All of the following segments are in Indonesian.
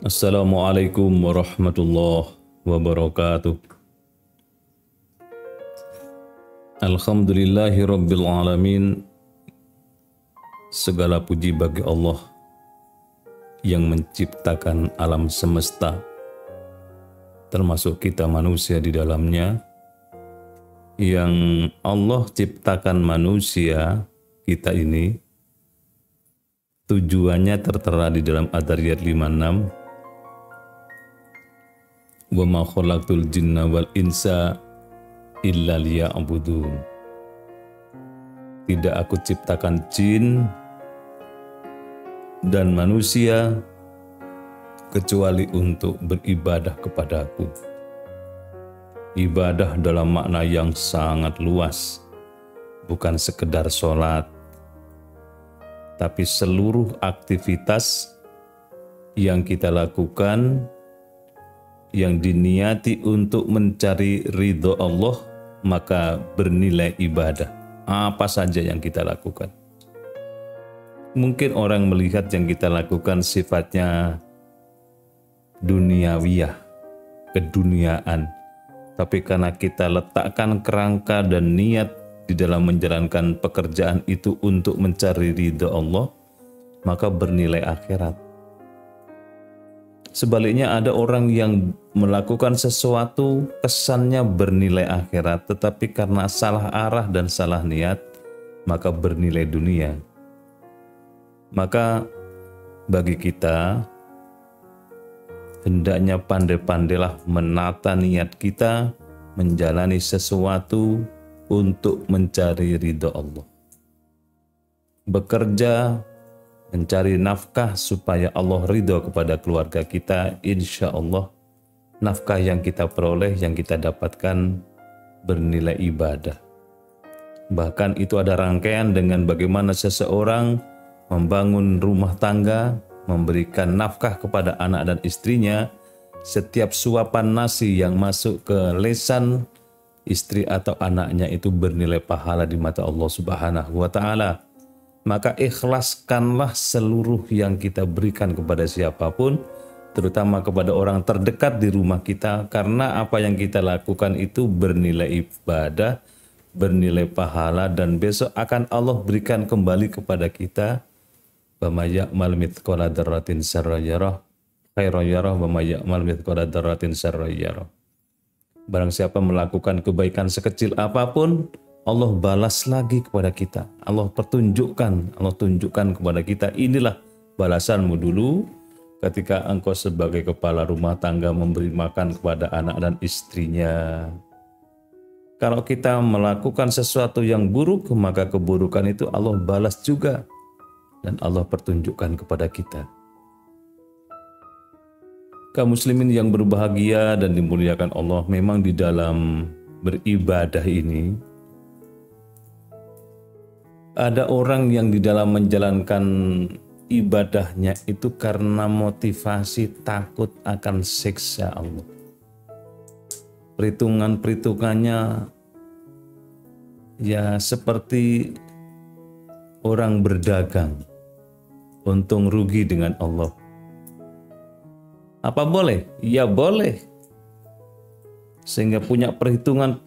Assalamualaikum warahmatullahi wabarakatuh. Alhamdulillahi rabbil alamin. Segala puji bagi Allah yang menciptakan alam semesta, termasuk kita manusia di dalamnya. Yang Allah ciptakan manusia kita ini, tujuannya tertera di dalam Ad-Dzariyat 56. Wa ma khalaqtul jinna wal insa illa liya'budun. Tidak aku ciptakan jin dan manusia kecuali untuk beribadah kepadaku. Ibadah dalam makna yang sangat luas, bukan sekedar sholat, tapi seluruh aktivitas yang kita lakukan yang diniati untuk mencari ridho Allah, maka bernilai ibadah. Apa saja yang kita lakukan. Mungkin orang melihat yang kita lakukan sifatnya duniawiyah, keduniaan. Tapi karena kita letakkan kerangka dan niat di dalam menjalankan pekerjaan itu untuk mencari ridho Allah, maka bernilai akhirat. Sebaliknya ada orang yang melakukan sesuatu kesannya bernilai akhirat, tetapi karena salah arah dan salah niat, maka bernilai dunia. Maka bagi kita, hendaknya pandai-pandailah menata niat kita menjalani sesuatu untuk mencari ridho Allah. Bekerja, mencari nafkah supaya Allah ridho kepada keluarga kita, insya Allah nafkah yang kita peroleh, yang kita dapatkan bernilai ibadah. Bahkan itu ada rangkaian dengan bagaimana seseorang membangun rumah tangga, memberikan nafkah kepada anak dan istrinya. Setiap suapan nasi yang masuk ke lesan istri atau anaknya itu bernilai pahala di mata Allah Subhanahu wa Ta'ala. Maka ikhlaskanlah seluruh yang kita berikan kepada siapapun, terutama kepada orang terdekat di rumah kita, karena apa yang kita lakukan itu bernilai ibadah, bernilai pahala, dan besok akan Allah berikan kembali kepada kita. Wa may ya'mal mithqala dzarratin syarran yarah khairan yarah wa may ya'mal mithqala dzarratin syarran yarah. Barang siapa melakukan kebaikan sekecil apapun, Allah balas lagi kepada kita. Allah tunjukkan kepada kita, inilah balasanmu dulu ketika engkau sebagai kepala rumah tangga memberi makan kepada anak dan istrinya. Kalau kita melakukan sesuatu yang buruk, maka keburukan itu Allah balas juga. Dan Allah pertunjukkan kepada kita. Kaum muslimin yang berbahagia dan dimuliakan Allah, memang di dalam beribadah ini ada orang yang di dalam menjalankan ibadahnya itu karena motivasi takut akan siksa Allah. Perhitungannya ya seperti orang berdagang, untung rugi dengan Allah. Apa boleh? Ya boleh. Sehingga punya perhitungan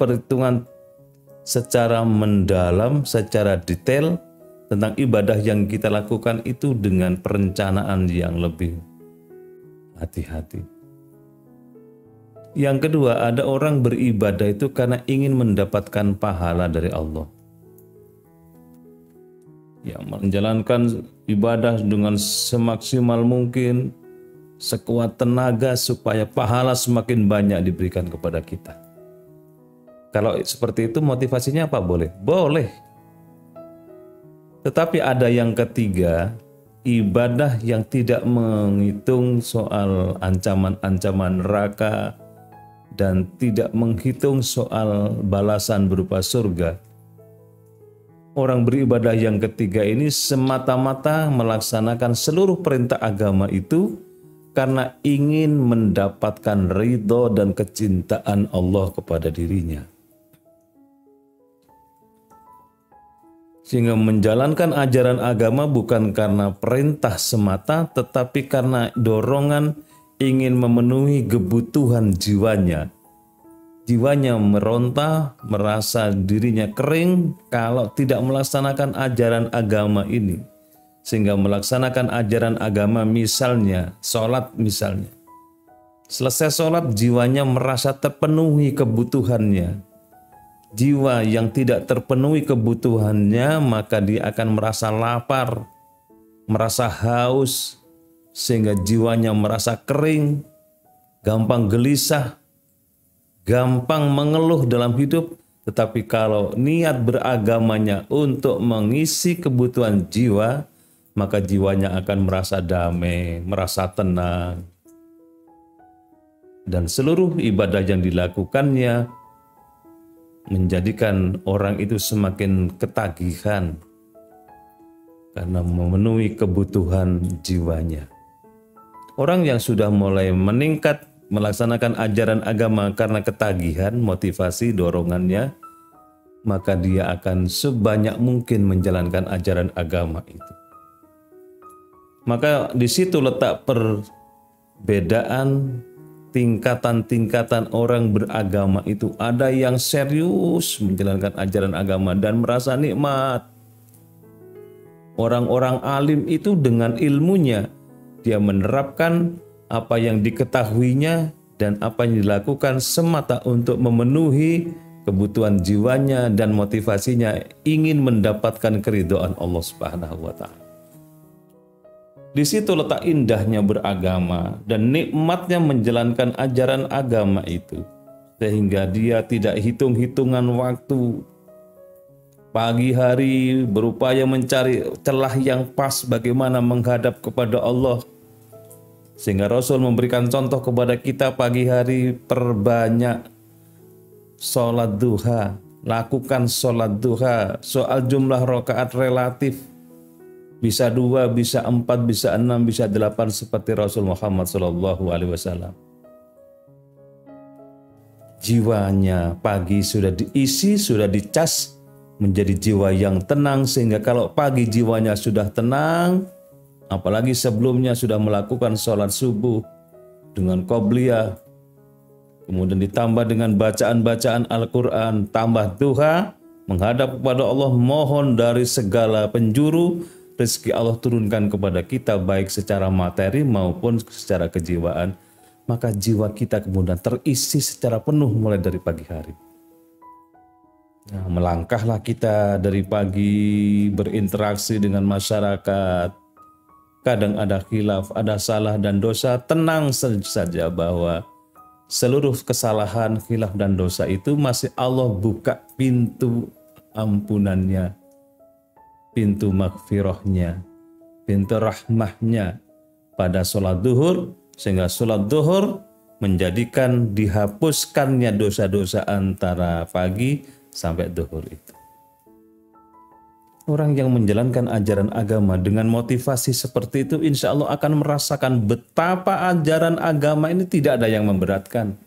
secara mendalam, secara detail tentang ibadah yang kita lakukan itu dengan perencanaan yang lebih hati-hati. Yang kedua, ada orang beribadah itu karena ingin mendapatkan pahala dari Allah. Yang menjalankan ibadah dengan semaksimal mungkin, sekuat tenaga supaya pahala semakin banyak diberikan kepada kita. Kalau seperti itu motivasinya apa? Boleh? Boleh. Tetapi ada yang ketiga, ibadah yang tidak menghitung soal ancaman-ancaman neraka dan tidak menghitung soal balasan berupa surga. Orang beribadah yang ketiga ini semata-mata melaksanakan seluruh perintah agama itu karena ingin mendapatkan ridho dan kecintaan Allah kepada dirinya. Sehingga menjalankan ajaran agama bukan karena perintah semata, tetapi karena dorongan ingin memenuhi kebutuhan jiwanya. Jiwanya meronta, merasa dirinya kering kalau tidak melaksanakan ajaran agama ini. Sehingga melaksanakan ajaran agama misalnya, sholat misalnya. Selesai sholat jiwanya merasa terpenuhi kebutuhannya. Jiwa yang tidak terpenuhi kebutuhannya maka dia akan merasa lapar, merasa haus, sehingga jiwanya merasa kering, gampang gelisah, gampang mengeluh dalam hidup. Tetapi kalau niat beragamanya untuk mengisi kebutuhan jiwa, maka jiwanya akan merasa damai, merasa tenang. Dan seluruh ibadah yang dilakukannya menjadikan orang itu semakin ketagihan karena memenuhi kebutuhan jiwanya. Orang yang sudah mulai meningkat melaksanakan ajaran agama karena ketagihan, motivasi, dorongannya, maka dia akan sebanyak mungkin menjalankan ajaran agama itu. Maka di situ letak perbedaan tingkatan-tingkatan orang beragama itu. Ada yang serius menjalankan ajaran agama dan merasa nikmat. Orang-orang alim itu dengan ilmunya, dia menerapkan apa yang diketahuinya dan apa yang dilakukan semata untuk memenuhi kebutuhan jiwanya dan motivasinya ingin mendapatkan keridhaan Allah Subhanahu wa Ta'ala. Di situ letak indahnya beragama dan nikmatnya menjalankan ajaran agama itu, sehingga dia tidak hitung-hitungan waktu. Pagi hari berupaya mencari celah yang pas bagaimana menghadap kepada Allah. Sehingga Rasul memberikan contoh kepada kita pagi hari, perbanyak sholat duha, lakukan sholat duha. Soal jumlah rakaat relatif, bisa 2, bisa 4, bisa 6, bisa 8 seperti Rasul Muhammad SAW. Jiwanya pagi sudah diisi, sudah dicas menjadi jiwa yang tenang, sehingga kalau pagi jiwanya sudah tenang, apalagi sebelumnya sudah melakukan sholat subuh dengan qobliyah, kemudian ditambah dengan bacaan-bacaan Al-Quran, tambah duha, menghadap kepada Allah, mohon dari segala penjuru, rezeki Allah turunkan kepada kita baik secara materi maupun secara kejiwaan, maka jiwa kita kemudian terisi secara penuh mulai dari pagi hari. Nah, melangkahlah kita dari pagi, berinteraksi dengan masyarakat. Kadang ada khilaf, ada salah dan dosa, tenang saja bahwa seluruh kesalahan, khilaf dan dosa itu masih Allah buka pintu ampunannya, pintu maghfirahnya, pintu rahmahnya pada sholat duhur, sehingga sholat duhur menjadikan dihapuskannya dosa-dosa antara pagi sampai duhur itu. Orang yang menjalankan ajaran agama dengan motivasi seperti itu, insya Allah akan merasakan betapa ajaran agama ini tidak ada yang memberatkan.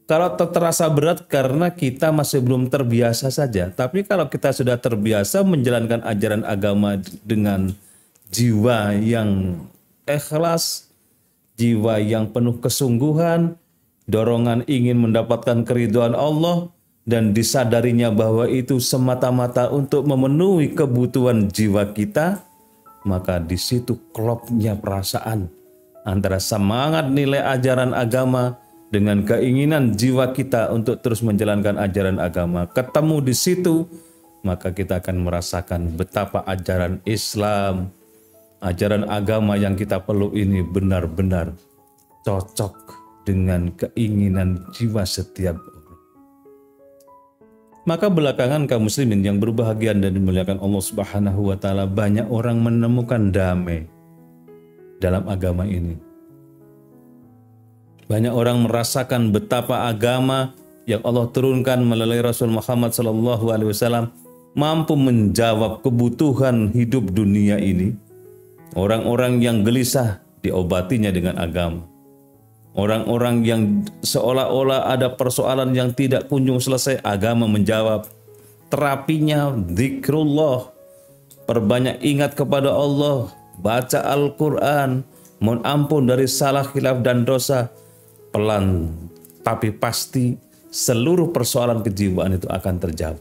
Kalau terasa berat karena kita masih belum terbiasa saja. Tapi kalau kita sudah terbiasa menjalankan ajaran agama dengan jiwa yang ikhlas, jiwa yang penuh kesungguhan, dorongan ingin mendapatkan keridhaan Allah, dan disadarinya bahwa itu semata-mata untuk memenuhi kebutuhan jiwa kita, maka di situ klopnya perasaan antara semangat nilai ajaran agama dengan keinginan jiwa kita untuk terus menjalankan ajaran agama. Ketemu di situ, maka kita akan merasakan betapa ajaran Islam, ajaran agama yang kita peluk ini benar-benar cocok dengan keinginan jiwa setiap orang. Maka belakangan kaum muslimin yang berbahagia dan dimuliakan Allah Subhanahu wa Ta'ala, banyak orang menemukan damai dalam agama ini. Banyak orang merasakan betapa agama yang Allah turunkan melalui Rasul Muhammad SAW mampu menjawab kebutuhan hidup dunia ini. Orang-orang yang gelisah diobatinya dengan agama. Orang-orang yang seolah-olah ada persoalan yang tidak kunjung selesai, agama menjawab. Terapinya zikrullah, perbanyak ingat kepada Allah, baca Al-Quran, mohon ampun dari salah, khilaf dan dosa. Pelan tapi pasti seluruh persoalan kejiwaan itu akan terjawab.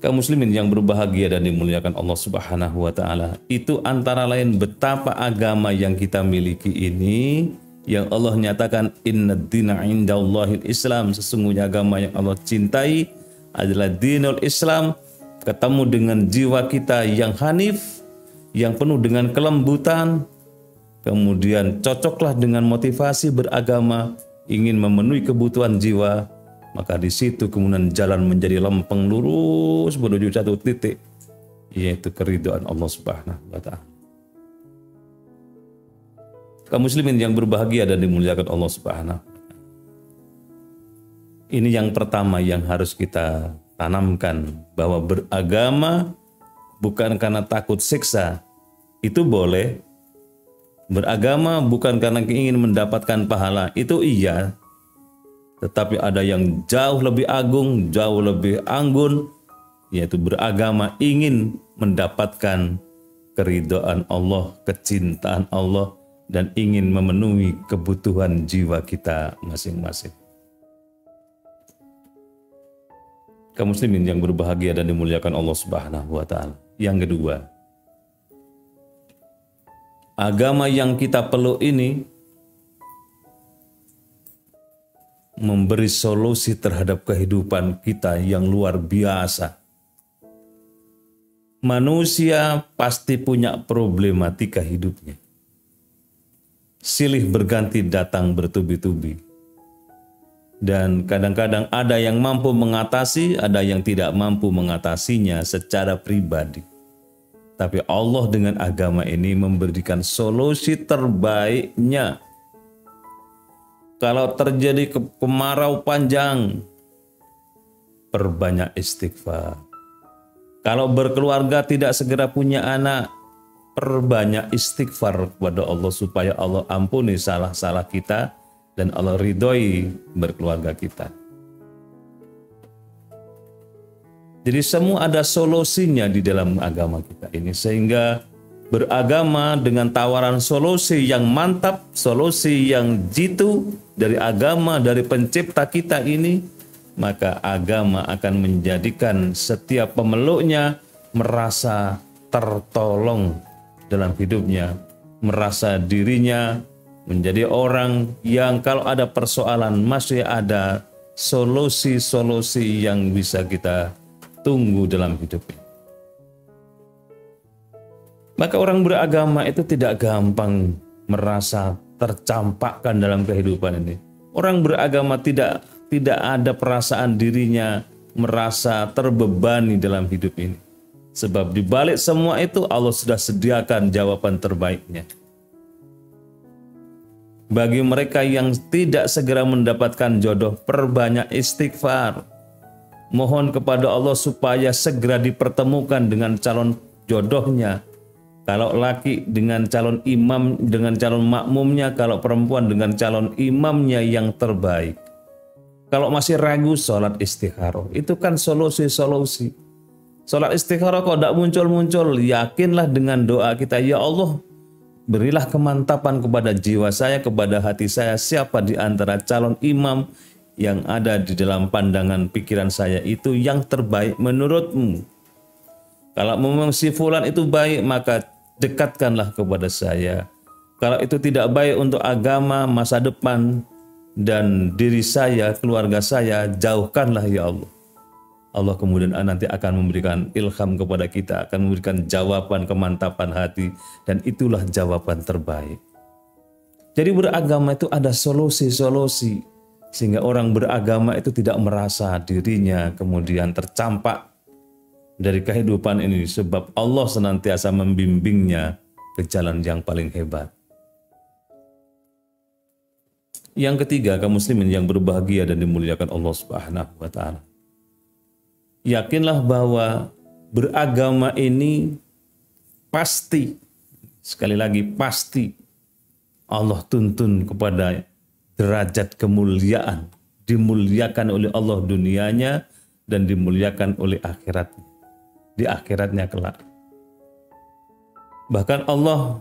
Kaum muslimin yang berbahagia dan dimuliakan Allah Subhanahu wa taala, itu antara lain betapa agama yang kita miliki ini yang Allah nyatakan innad dina indallahil Islam, sesungguhnya agama yang Allah cintai adalah dinul Islam. Ketemu dengan jiwa kita yang hanif, yang penuh dengan kelembutan, kemudian cocoklah dengan motivasi beragama, ingin memenuhi kebutuhan jiwa, maka di situ kemudian jalan menjadi lempeng lurus menuju satu titik, yaitu keridhaan Allah Subhanahu wa taala. Kaum muslimin yang berbahagia dan dimuliakan Allah Subhanahu. Ini yang pertama yang harus kita tanamkan, bahwa beragama bukan karena takut siksa, itu boleh. Beragama bukan karena ingin mendapatkan pahala, itu iya. Tetapi ada yang jauh lebih agung, jauh lebih anggun, yaitu beragama ingin mendapatkan keridhaan Allah, kecintaan Allah, dan ingin memenuhi kebutuhan jiwa kita masing-masing. Kaum muslimin yang berbahagia dan dimuliakan Allah Subhanahu wa taala. Yang kedua, agama yang kita peluk ini memberi solusi terhadap kehidupan kita yang luar biasa. Manusia pasti punya problematika hidupnya. Silih berganti datang bertubi-tubi. Dan kadang-kadang ada yang mampu mengatasi, ada yang tidak mampu mengatasinya secara pribadi. Tapi Allah dengan agama ini memberikan solusi terbaiknya. Kalau terjadi kemarau panjang, perbanyak istighfar. Kalau berkeluarga tidak segera punya anak, perbanyak istighfar kepada Allah supaya Allah ampuni salah-salah kita dan Allah ridhoi berkeluarga kita. Jadi semua ada solusinya di dalam agama kita ini, sehingga beragama dengan tawaran solusi yang mantap, solusi yang jitu dari agama, dari pencipta kita ini, maka agama akan menjadikan setiap pemeluknya merasa tertolong dalam hidupnya, merasa dirinya menjadi orang yang kalau ada persoalan masih ada solusi-solusi yang bisa kita tunggu dalam hidupnya. Maka orang beragama itu tidak gampang merasa tercampakkan dalam kehidupan ini. Orang beragama tidak ada perasaan dirinya merasa terbebani dalam hidup ini. Sebab di balik semua itu Allah sudah sediakan jawaban terbaiknya. Bagi mereka yang tidak segera mendapatkan jodoh, perbanyak istighfar. Mohon kepada Allah supaya segera dipertemukan dengan calon jodohnya. Kalau laki dengan calon imam, dengan calon makmumnya. Kalau perempuan dengan calon imamnya yang terbaik. Kalau masih ragu, sholat istikharah. Itu kan solusi-solusi. Sholat istikharah kok tidak muncul-muncul, yakinlah dengan doa kita, ya Allah, berilah kemantapan kepada jiwa saya, kepada hati saya, siapa di antara calon imam yang ada di dalam pandangan pikiran saya itu yang terbaik menurutmu. Kalau memang si fulan itu baik, maka dekatkanlah kepada saya. Kalau itu tidak baik untuk agama, masa depan, dan diri saya, keluarga saya, jauhkanlah ya Allah. Allah kemudian nanti akan memberikan ilham kepada kita, akan memberikan jawaban kemantapan hati, dan itulah jawaban terbaik. Jadi beragama itu ada solusi-solusi, sehingga orang beragama itu tidak merasa dirinya kemudian tercampak dari kehidupan ini, sebab Allah senantiasa membimbingnya ke jalan yang paling hebat. Yang ketiga, kaum muslimin yang berbahagia dan dimuliakan Allah Subhanahu wa taala. Yakinlah bahwa beragama ini pasti, sekali lagi pasti, Allah tuntun kepada derajat kemuliaan, dimuliakan oleh Allah dunianya dan dimuliakan oleh akhiratnya, di akhiratnya kelak. Bahkan Allah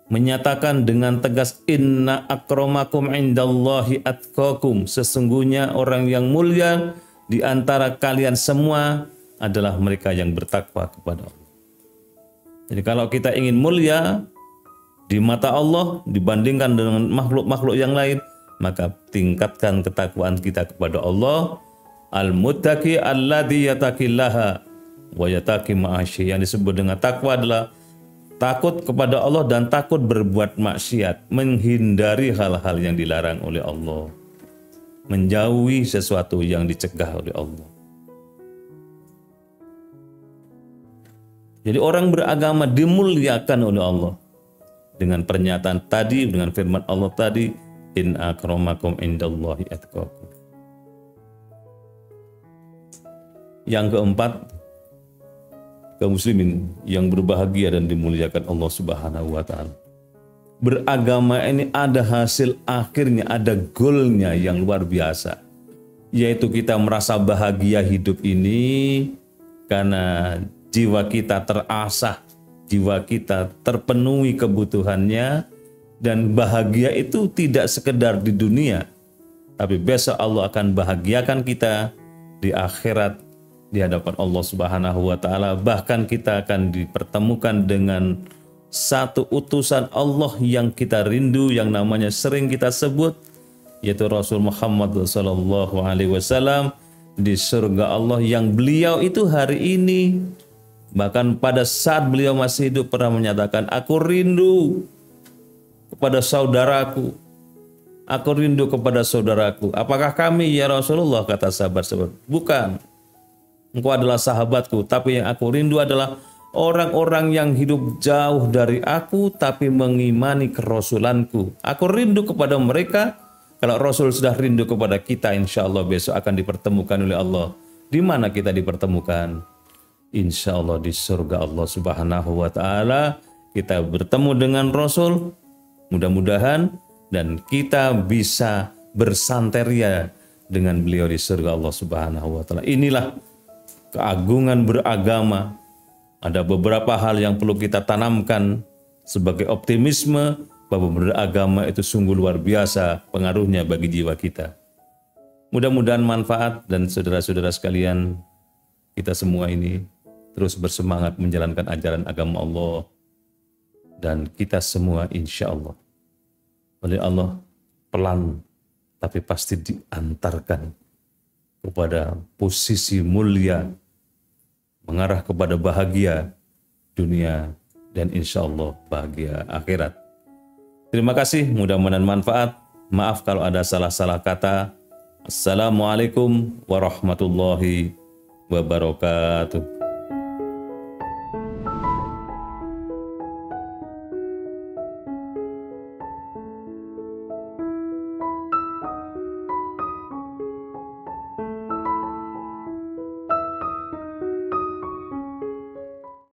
menyatakan dengan tegas, inna akramakum indallahi atqakum, sesungguhnya orang yang mulia di antara kalian semua adalah mereka yang bertakwa kepada Allah. Jadi kalau kita ingin mulia di mata Allah dibandingkan dengan makhluk-makhluk yang lain, maka tingkatkan ketakwaan kita kepada Allah. Al-muttaqi alladzi yattaqillaha wa yattaqi ma'asyi. Yang disebut dengan takwa adalah takut kepada Allah dan takut berbuat maksiat, menghindari hal-hal yang dilarang oleh Allah, menjauhi sesuatu yang dicegah oleh Allah. Jadi orang beragama dimuliakan oleh Allah dengan pernyataan tadi, dengan firman Allah tadi, in akramakum indallahi atqakum. Yang keempat, kaum muslimin yang berbahagia dan dimuliakan Allah Subhanahu wa taala. Beragama ini ada hasil akhirnya, ada goalnya yang luar biasa, yaitu kita merasa bahagia hidup ini karena jiwa kita terasah, jiwa kita terpenuhi kebutuhannya, dan bahagia itu tidak sekedar di dunia, tapi besok Allah akan bahagiakan kita di akhirat di hadapan Allah Subhanahu wa taala. Bahkan kita akan dipertemukan dengan satu utusan Allah yang kita rindu, yang namanya sering kita sebut, yaitu Rasul Muhammad sallallahu alaihi wasallam di surga Allah, yang beliau itu hari ini, bahkan pada saat beliau masih hidup, pernah menyatakan, aku rindu kepada saudaraku. Aku rindu kepada saudaraku. Apakah kami ya Rasulullah? Kata sahabat-sahabat, bukan. Engkau adalah sahabatku, tapi yang aku rindu adalah orang-orang yang hidup jauh dari aku, tapi mengimani kerasulanku. Aku rindu kepada mereka. Kalau Rasul sudah rindu kepada kita, insya Allah besok akan dipertemukan oleh Allah. Di mana kita dipertemukan? Insya Allah di surga Allah Subhanahu wa taala. Kita bertemu dengan Rasul, mudah-mudahan, dan kita bisa bersanteria dengan beliau di surga Allah Subhanahu wa taala. Inilah keagungan beragama. Ada beberapa hal yang perlu kita tanamkan sebagai optimisme bahwa beragama itu sungguh luar biasa pengaruhnya bagi jiwa kita. Mudah-mudahan manfaat, dan saudara-saudara sekalian, kita semua ini terus bersemangat menjalankan ajaran agama Allah, dan kita semua insya Allah oleh Allah pelan tapi pasti diantarkan kepada posisi mulia, mengarah kepada bahagia dunia dan insya Allah bahagia akhirat. Terima kasih, mudah-mudahan manfaat. Maaf kalau ada salah-salah kata. Assalamualaikum warahmatullahi wabarakatuh.